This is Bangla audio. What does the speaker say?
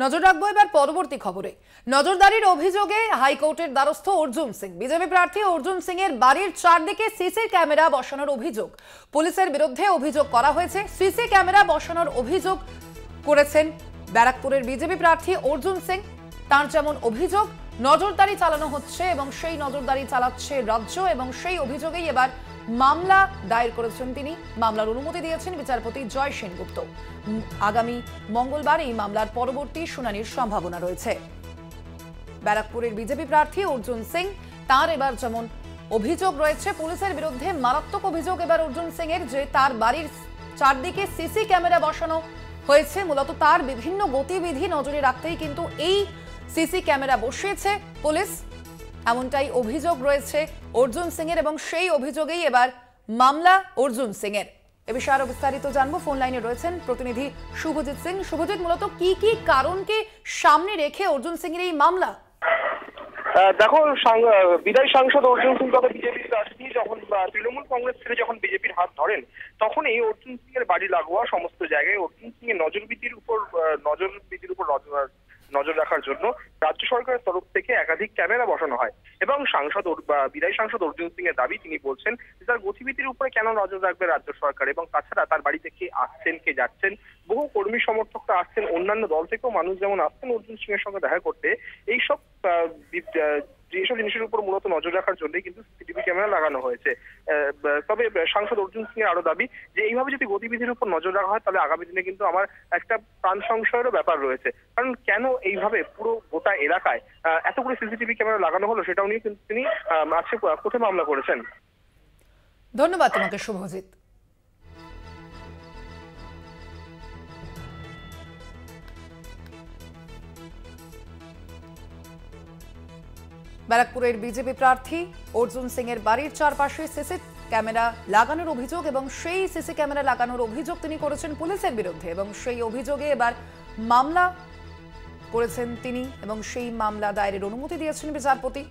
নজর রাখবো এবার পরবর্তী খবরে। নজরদারির অভিযোগে হাইকোর্টের দ্বারস্থ অর্জুন সিং। বিজেপি প্রার্থী অর্জুন সিং এর বাড়ির চারদিকে সিসি ক্যামেরা বসানোর অভিযোগ পুলিশের বিরুদ্ধে অভিযোগ করা হয়েছে। সিসি ক্যামেরা বসানোর অভিযোগ করেছেন ব্যারাকপুরের বিজেপি প্রার্থী অর্জুন সিং। তার যেমন অভিযোগ, নজরদারি চালানো হচ্ছে এবং সেই নজরদারি চালাচ্ছে রাজ্য, এবং সেই অভিযোগেই এবার মামলা দায়ের করেছেন তিনি। মামলার অনুমতি দিয়েছেন বিচারপতি জয় সেনগুপ্ত। আগামী মঙ্গলবার এই মামলার পরবর্তী শুনানির সম্ভাবনা রয়েছে। ব্যারাকপুরের বিজেপি প্রার্থী অর্জুন সিং, তার এবার যেমন অভিযোগ রয়েছে পুলিশের বিরুদ্ধে, মারাত্মক অভিযোগ এবার অর্জুন সিং এর, যে তার বাড়ির চারদিকে সিসি ক্যামেরা বসানো হয়েছে। মূলত তার বিভিন্ন গতিবিধি নজরে রাখতেই কিন্তু এই সিসি ক্যামেরা বসিয়েছে পুলিশ, এমনটাই অভিযোগ রয়েছে অর্জুন সিং এর, এবং সেই অভিযোগেই এবার মামলা অর্জুন সিং এর। এ বিষয়ে আরো বিস্তারিত জানবো। ফোন লাইনে রয়েছেন প্রতিনিধি শুভজিৎ সিং। শুভজিৎ, মূলত কি কি কারণকে সামনে রেখে অর্জুন সিং এর এই মামলা? দেখো, বিদায়ী সাংসদ অর্জুন সিং তবে বিজেপির প্রার্থী যখন তৃণমূল কংগ্রেস ছেড়ে যখন বিজেপির হাত ধরেন, তখন এই অর্জুন সিং এর বাড়ি লাগোয়া সমস্ত জায়গায় অর্জুন সিং এর নজরবিধির উপর নজর রাখার জন্য রাজ্য সরকারের তরফ থেকে একাধিক ক্যামেরা বসানো হয়। এবং বিদায়ী সাংসদ অর্জুন সিং এর দাবি, তিনি বলছেন যে তার গতিবিধির উপরে কেন নজর রাখবে রাজ্য সরকার, এবং তাছাড়া তার বাড়িতে কে আসছেন কে যাচ্ছেন, বহু কর্মী সমর্থকরা আসছেন, অন্যান্য দল থেকেও মানুষ যেমন আসছেন অর্জুন সিং এর সঙ্গে দেখা করতে, এইসব যেসব জিনিসের উপর মূলত নজর রাখার জন্যই কিন্তু সিসিটিভি ক্যামেরা লাগানো হয়েছে। তবে সাংসদ অর্জুন সিং এর আরো দাবি যে এইভাবে যদি গতিবিধির উপর নজর রাখা হয়, তাহলে আগামী দিনে কিন্তু আমার একটা প্রাণ সংশয়েরও ব্যাপার রয়েছে। কারণ কেন এইভাবে পুরো গোটা এলাকায় এতগুলো সিসিটিভি ক্যামেরা লাগানো হলো, সেটাও নিয়ে কিন্তু তিনি আজকে কোর্টে মামলা করেছেন। ধন্যবাদ তোমাকে শুভজিৎ। ব্যারাকপুরের বিজেপি প্রার্থী অর্জুন সিং এর বাড়ির চারপাশে সিসি ক্যামেরা লাগানোর অভিযোগ, এবং সেই সিসি ক্যামেরা লাগানোর অভিযোগ তিনি করেছেন পুলিশের বিরুদ্ধে, এবং সেই অভিযোগে এবার মামলা করেছেন তিনি, এবং সেই মামলা দায়েরের অনুমতি দিয়েছেন বিচারপতি।